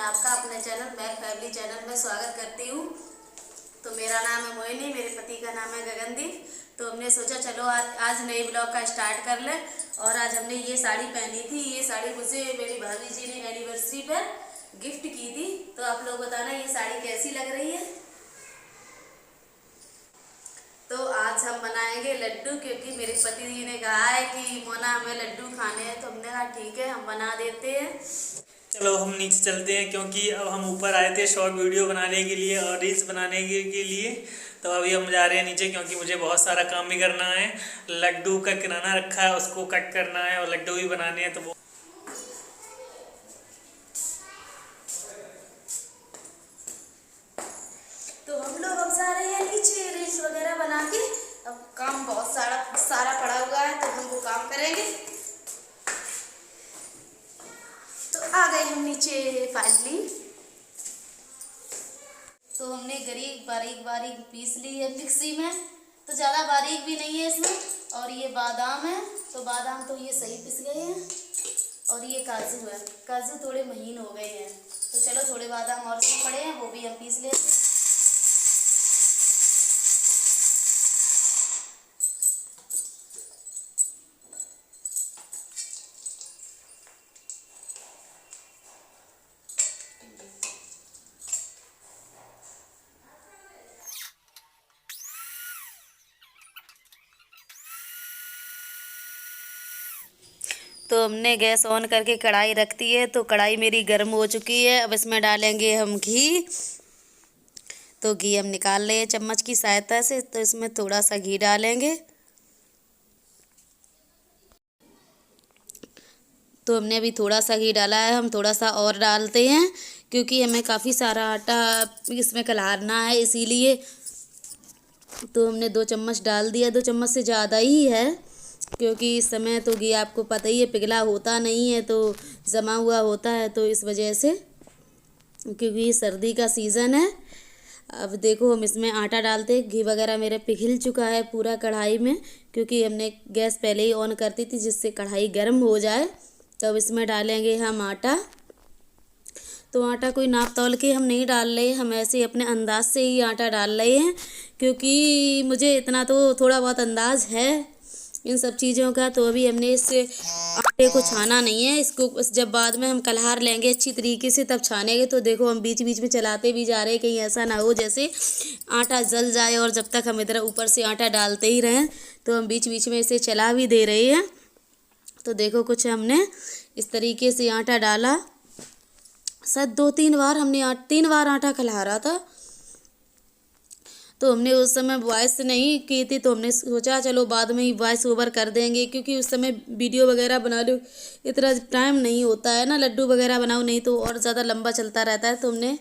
आपका अपने channel Mac family channel में स्वागत करती हूँ। तो मेरा नाम है मोहिनी, मेरे पति का नाम है गगनदीप। तो हमने सोचा चलो आज नए ब्लॉग का स्टार्ट कर लें। और आज हमने ये साड़ी पहनी थी। ये साड़ी मुझे मेरी भाभी जी ने एनिवर्सरी पर गिफ्ट की थी। तो आप लोग बताना ये साड़ी कैसी लग रही है। तो आज हम बनाएंगे लड्डू, क्योंकि मेरे पति जी ने कहा है कि मोना हमें लड्डू खाने हैं। तो हमने कहा ठीक है, हम बना देते हैं। चलो हम नीचे चलते हैं, क्योंकि अब हम ऊपर आए थे शॉर्ट वीडियो बनाने के लिए और रील्स बनाने के लिए। तो अभी हम जा रहे हैं नीचे, क्योंकि मुझे बहुत सारा काम भी करना है। लड्डू का किराना रखा है, उसको कट करना है और लड्डू भी बनाने हैं। तो हम लोग अब जा रहे हैं नीचे रील्स वगैरह बना के। अब काम बहुत सारा पड़ा हुआ है, तो हम वो काम करेंगे। तो आ गए हम नीचे फाइनली। तो हमने बारीक बारीक पीस ली है मिक्सी में। तो ज़्यादा बारीक भी नहीं है इसमें। और ये बादाम है, तो बादाम तो ये सही पिस गए हैं। और ये काजू है, काजू थोड़े महीन हो गए हैं। तो चलो थोड़े बादाम और इसमें पड़े हैं, वो भी हम पीस लेते हैं। तो हमने गैस ऑन करके कढ़ाई रख दी है। तो कढ़ाई मेरी गर्म हो चुकी है। अब इसमें डालेंगे हम घी। तो घी हम निकाल रहे हैं चम्मच की सहायता से। तो इसमें थोड़ा सा घी डालेंगे। तो हमने अभी थोड़ा सा घी डाला है, हम थोड़ा सा और डालते हैं, क्योंकि हमें काफ़ी सारा आटा इसमें कलारना है, इसीलिए। तो हमने 2 चम्मच डाल दिया। 2 चम्मच से ज़्यादा ही है, क्योंकि इस समय तो घी आपको पता ही है पिघला होता नहीं है, तो जमा हुआ होता है। तो इस वजह से, क्योंकि सर्दी का सीज़न है। अब देखो हम इसमें आटा डालते। घी वगैरह मेरे पिघल चुका है पूरा कढ़ाई में, क्योंकि हमने गैस पहले ही ऑन कर दी थी, जिससे कढ़ाई गर्म हो जाए। तो अब इसमें डालेंगे हम आटा। तो आटा कोई नाप तौल के हम नहीं डाल रहे, हम ऐसे अपने अंदाज से ही आटा डाल रहे हैं, क्योंकि मुझे इतना तो थोड़ा बहुत अंदाज है इन सब चीज़ों का। तो अभी हमने इस आटे को छाना नहीं है, इसको जब बाद में हम कलहार लेंगे अच्छी तरीके से तब छानेंगे। तो देखो हम बीच बीच में चलाते भी जा रहे हैं, कहीं ऐसा ना हो जैसे आटा जल जाए। और जब तक हम इधर ऊपर से आटा डालते ही रहें, तो हम बीच बीच में इसे चला भी दे रहे हैं। तो देखो कुछ हमने इस तरीके से आटा डाला। शायद 2-3 बार हमने 3 बार आटा खिलारा था। तो हमने उस समय वॉइस नहीं की थी, तो हमने सोचा चलो बाद में ही वॉइस ओवर कर देंगे, क्योंकि उस समय वीडियो वगैरह बना लो इतना टाइम नहीं होता है ना। लड्डू वगैरह बनाओ नहीं तो और ज़्यादा लंबा चलता रहता है। तो हमने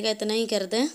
कहा इतना ही कर दें।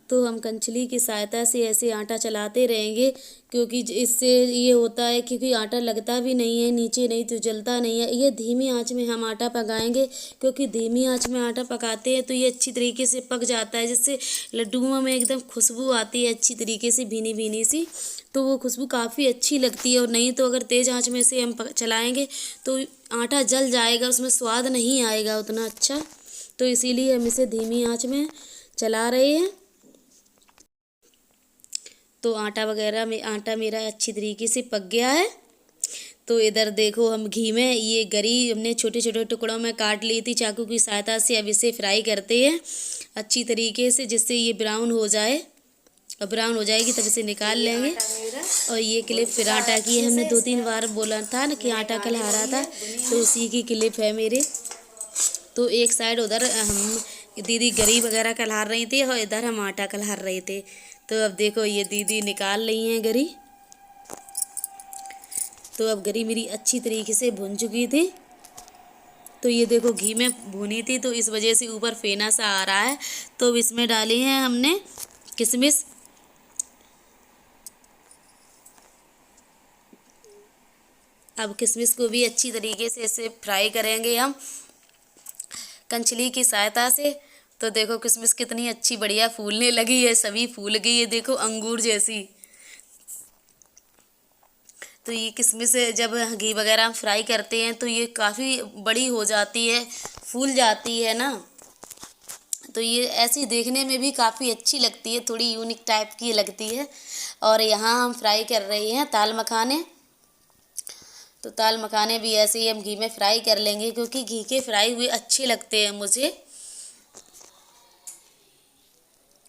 तो हम कंचली की सहायता से ऐसे आटा चलाते रहेंगे, क्योंकि इससे ये होता है क्योंकि आटा लगता भी नहीं है नीचे, नहीं तो जलता नहीं है। ये धीमी आंच में हम आटा पकाएंगे, क्योंकि धीमी आंच में आटा पकाते हैं तो ये अच्छी तरीके से पक जाता है, जिससे लड्डुओं में एकदम खुशबू आती है अच्छी तरीके से, भीनी भीनी सी। तो वो खुशबू काफ़ी अच्छी लगती है। और नहीं तो अगर तेज़ आँच में से हम चलाएँगे तो आटा जल जाएगा, उसमें स्वाद नहीं आएगा उतना अच्छा। तो इसीलिए हम इसे धीमी आँच में चला रहे हैं। तो आटा मेरा अच्छी तरीके से पक गया है। तो इधर देखो हम घी में ये गरी हमने छोटे छोटे टुकड़ों में काट ली थी चाकू की सहायता से। अब इसे फ्राई करते हैं अच्छी तरीके से, जिससे ये ब्राउन हो जाए। और ब्राउन हो जाएगी तब इसे निकाल लेंगे। और ये क्लिप फिर आटा की है, हमने 2-3 बार बोला था ना कि आटा कलहा था, तो उसी की क्लिप है मेरे। तो एक साइड उधर हम दीदी गरी वगैरह कलहा रही थी और इधर हम आटा कलहा रहे थे। तो अब देखो ये दीदी निकाल रही हैं गरी। तो अब गरी मेरी अच्छी तरीके से भुन चुकी थी। तो ये देखो घी में भुनी थी, तो इस वजह से ऊपर फेना सा आ रहा है। तो इसमें डाली है हमने किशमिश। अब किशमिश को भी अच्छी तरीके से इसे फ्राई करेंगे हम कंचली की सहायता से। तो देखो किशमिश कितनी अच्छी बढ़िया फूलने लगी है, सभी फूल गई है देखो अंगूर जैसी। तो ये किशमिश जब घी वगैरह हम फ्राई करते हैं तो ये काफ़ी बड़ी हो जाती है, फूल जाती है ना। तो ये ऐसी देखने में भी काफ़ी अच्छी लगती है, थोड़ी यूनिक टाइप की लगती है। और यहाँ हम फ्राई कर रहे हैं दाल मखाने। तो दाल मखाने भी ऐसे ही हम घी में फ्राई कर लेंगे, क्योंकि घी के फ्राई हुए अच्छे लगते हैं मुझे।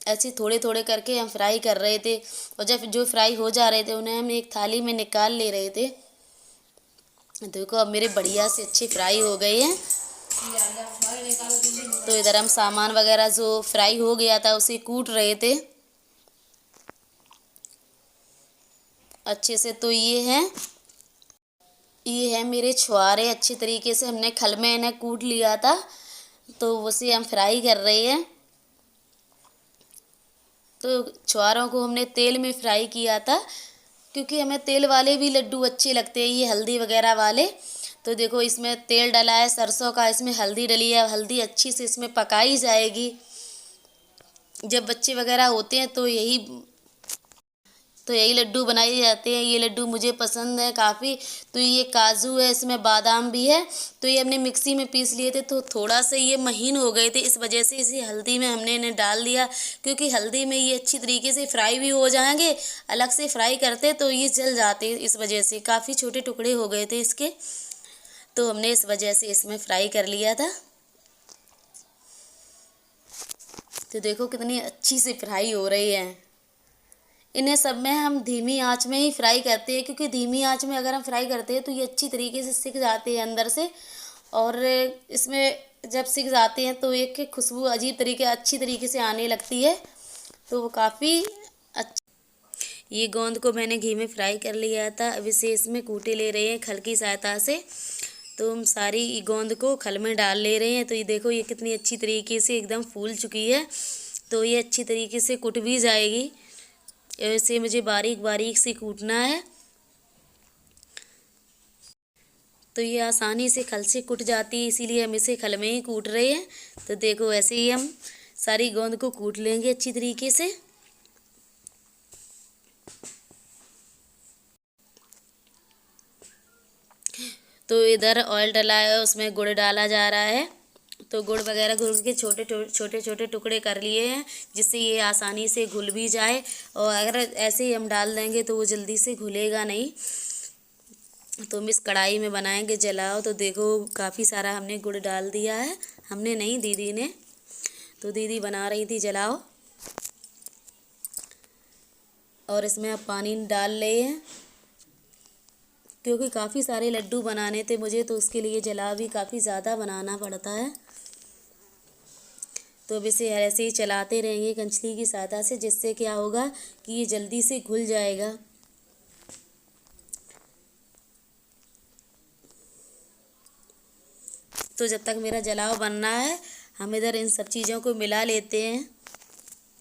ऐसे थोड़े थोड़े करके हम फ्राई कर रहे थे, और जब जो फ्राई हो जा रहे थे उन्हें हम एक थाली में निकाल ले रहे थे। देखो अब मेरे बढ़िया से अच्छे फ्राई हो गए हैं। तो इधर हम सामान वगैरह जो फ्राई हो गया था उसे कूट रहे थे अच्छे से। तो ये है मेरे छुहारे, अच्छे तरीके से हमने खल में इन्हें कूट लिया था, तो उसे हम फ्राई कर रहे हैं। तो छुहारों को हमने तेल में फ्राई किया था, क्योंकि हमें तेल वाले भी लड्डू अच्छे लगते हैं, ये हल्दी वगैरह वाले। तो देखो इसमें तेल डला है सरसों का, इसमें हल्दी डली है, हल्दी अच्छी से इसमें पकाई जाएगी। जब बच्चे वगैरह होते हैं तो यही लड्डू बनाए जाते हैं। ये लड्डू मुझे पसंद है काफ़ी। तो ये काजू है, इसमें बादाम भी है। तो ये हमने मिक्सी में पीस लिए थे, तो थोड़ा सा ये महीन हो गए थे, इस वजह से इसे हल्दी में हमने इन्हें डाल दिया, क्योंकि हल्दी में ये अच्छी तरीके से फ्राई भी हो जाएंगे। अलग से फ्राई करते तो ये जल जाते, इस वजह से काफ़ी छोटे टुकड़े हो गए थे इसके। तो हमने इस वजह से इसमें फ्राई कर लिया था। तो देखो कितनी अच्छी से फ्राई हो रही है। इन्हें सब में हम धीमी आंच में ही फ्राई करते हैं, क्योंकि धीमी आंच में अगर हम फ्राई करते हैं तो ये अच्छी तरीके से सिक जाते हैं अंदर से। और इसमें जब सिक जाते हैं तो एक खुशबू अच्छी तरीके से आने लगती है। तो वो काफ़ी अच्छा। ये गोंद को मैंने घी में फ्राई कर लिया था, अब इसे इसमें कूटे ले रहे हैं खल की सहायता से। तो हम सारी गोंद को खल में डाल ले रहे हैं। तो ये देखो ये कितनी अच्छी तरीके से एकदम फूल चुकी है। तो ये अच्छी तरीके से कुट भी जाएगी। ऐसे मुझे बारीक बारीक से कूटना है, तो ये आसानी से खल से कुट जाती है, इसीलिए हम इसे खल में ही कूट रहे हैं। तो देखो ऐसे ही हम सारी गोंद को कूट लेंगे अच्छी तरीके से। तो इधर ऑयल डला है, उसमें गुड़ डाला जा रहा है। तो गुड़ वगैरह गुड़ के छोटे छोटे टुकड़े कर लिए हैं, जिससे ये आसानी से घुल भी जाए। और अगर ऐसे ही हम डाल देंगे तो वो जल्दी से घुलेगा नहीं। तो हम इस कढ़ाई में बनाएंगे जलाओ। तो देखो काफ़ी सारा हमने गुड़ डाल दिया है, हमने नहीं दीदी ने। तो दीदी बना रही थी जलाओ। और इसमें अब पानी डाल रहे हैं, क्योंकि काफ़ी सारे लड्डू बनाने थे मुझे, तो उसके लिए जलाओ भी काफ़ी ज़्यादा बनाना पड़ता है। तो अब इसे ऐसे ही चलाते रहेंगे कंचली की सहायता से, जिससे क्या होगा कि ये जल्दी से घुल जाएगा। तो जब तक मेरा जलाव बनना है, हम इधर इन सब चीज़ों को मिला लेते हैं।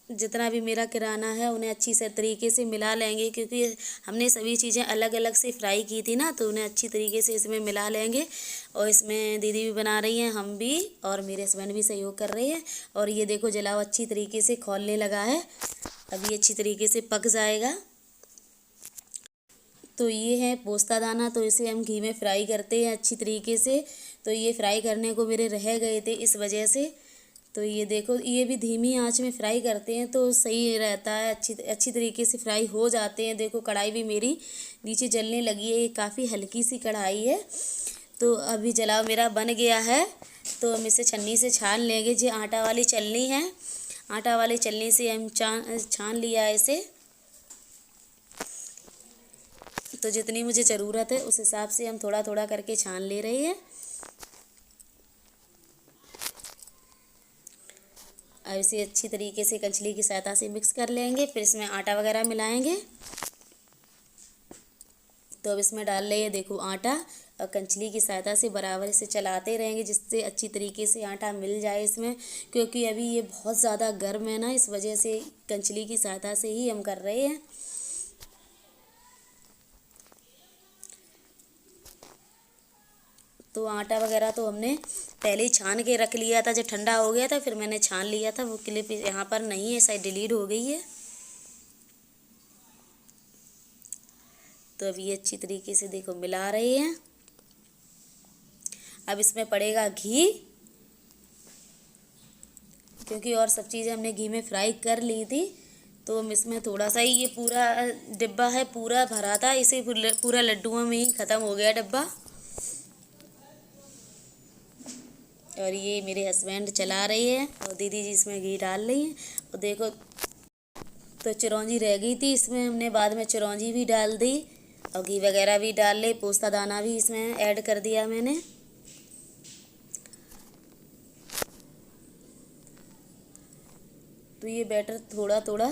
जितना भी मेरा किराना है उन्हें अच्छी से तरीके से मिला लेंगे, क्योंकि हमने सभी चीज़ें अलग अलग से फ्राई की थी ना, तो उन्हें अच्छी तरीके से इसमें मिला लेंगे। और इसमें दीदी भी बना रही हैं, हम भी, और मेरे हस्बैंड भी सहयोग कर रहे हैं। और ये देखो जलाव अच्छी तरीके से खौलने लगा है, अभी अच्छी तरीके से पक जाएगा। तो ये है पोस्ता दाना, तो इसे हम घी में फ्राई करते हैं अच्छी तरीके से। तो ये फ्राई करने को मेरे रह गए थे, इस वजह से। तो ये देखो ये भी धीमी आंच में फ्राई करते हैं तो सही रहता है, अच्छी तरीके से फ्राई हो जाते हैं। देखो कढ़ाई भी मेरी नीचे जलने लगी है, ये काफ़ी हल्की सी कढ़ाई है। तो अभी जलाव मेरा बन गया है, तो हम इसे छन्नी से छान लेंगे। जो आटा वाली छलनी है, आटा वाली छलनी से हम छान लिया है इसे। तो जितनी मुझे ज़रूरत है उस हिसाब से हम थोड़ा थोड़ा करके छान ले रहे हैं। अब इसे अच्छी तरीके से कंचली की सहायता से मिक्स कर लेंगे, फिर इसमें आटा वगैरह मिलाएंगे। तो अब इसमें डाल रहे हैं देखो आटा, और कंचली की सहायता से बराबर इसे चलाते रहेंगे, जिससे अच्छी तरीके से आटा मिल जाए इसमें। क्योंकि अभी ये बहुत ज़्यादा गर्म है ना, इस वजह से कंचली की सहायता से ही हम कर रहे हैं। तो आटा वगैरह तो हमने पहले ही छान के रख लिया था, जब ठंडा हो गया था फिर मैंने छान लिया था। वो क्लिप यहाँ पर नहीं है, शायद डिलीट हो गई है। तो अब ये अच्छी तरीके से देखो मिला रहे हैं। अब इसमें पड़ेगा घी, क्योंकि और सब चीज़ें हमने घी में फ्राई कर ली थी। तो हम इसमें थोड़ा सा ही, ये पूरा डिब्बा है पूरा भरा था, इसे पूरा लड्डुओं में ही ख़त्म हो गया डिब्बा। और ये मेरे हस्बैंड चला रही है और दीदी जी इसमें घी डाल रही है। और देखो, तो चिरौंजी रह गई थी, इसमें हमने बाद में चिरौंजी भी डाल दी और घी वगैरह भी डाल ले, पोस्ता दाना भी इसमें ऐड कर दिया मैंने। तो ये बैटर थोड़ा थोड़ा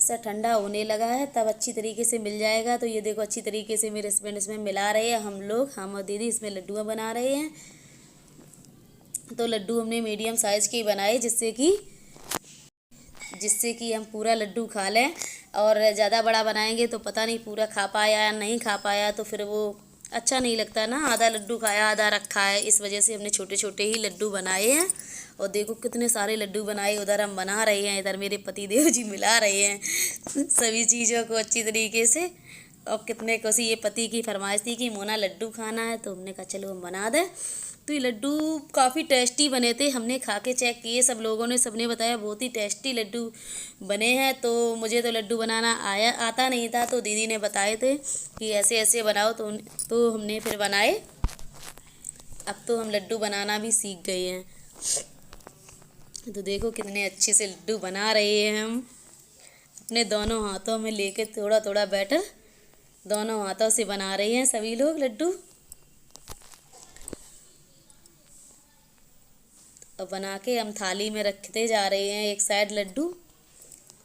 सा ठंडा होने लगा है, तब अच्छी तरीके से मिल जाएगा। तो ये देखो अच्छी तरीके से मेरे हस्बैंड इसमें मिला रहे हैं, हम और दीदी इसमें लड्डुआँ बना रहे हैं। तो लड्डू हमने मीडियम साइज़ के बनाए, जिससे कि हम पूरा लड्डू खा लें। और ज़्यादा बड़ा बनाएंगे तो पता नहीं पूरा खा पाया या नहीं खा पाया, तो फिर वो अच्छा नहीं लगता ना, आधा लड्डू खाया आधा रखा है। इस वजह से हमने छोटे छोटे ही लड्डू बनाए हैं। और देखो कितने सारे लड्डू बनाए, उधर हम बना रहे हैं, इधर मेरे पति देव जी मिला रहे हैं सभी चीज़ों को अच्छी तरीके से। और कितने कोसी ये पति की फरमाइश थी कि मोना लड्डू खाना है, तो हमने कहा चलो हम बना दें। तो ये लड्डू काफ़ी टेस्टी बने थे, हमने खा के चेक किए, सब लोगों ने, सबने बताया बहुत ही टेस्टी लड्डू बने हैं। तो मुझे तो लड्डू बनाना आता नहीं था, तो दीदी ने बताए थे कि ऐसे ऐसे बनाओ, तो हमने फिर बनाए। अब तो हम लड्डू बनाना भी सीख गए हैं। तो देखो कितने अच्छे से लड्डू बना रहे हैं हम, अपने दोनों हाथों में लेके थोड़ा थोड़ा बैटर दोनों हाथों से बना रहे हैं सभी लोग लड्डू। और बना के हम थाली में रखते जा रहे हैं एक साइड लड्डू।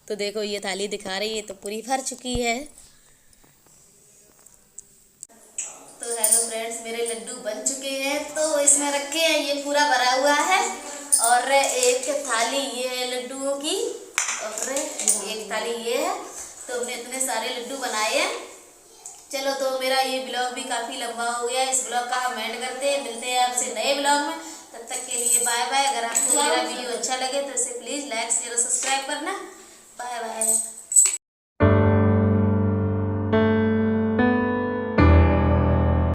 तो देखो ये थाली दिखा रही है, तो पूरी भर चुकी है। तो हेलो फ्रेंड्स, मेरे लड्डू बन चुके हैं, तो इसमें रखे हैं, ये पूरा भरा हुआ है। और एक थाली ये है लड्डुओं की, और एक थाली ये है। तो हमने इतने सारे लड्डू बनाए हैं। चलो, तो मेरा ये ब्लॉग भी काफ़ी लंबा हो गया, इस ब्लॉग का हम एंड करते हैं। मिलते हैं आपसे नए ब्लॉग में, तब तक के लिए बाय बाय। अगर आपको मेरा वीडियो अच्छा लगे तो इसे प्लीज़ लाइक शेयर और सब्सक्राइब करना। Bye bye.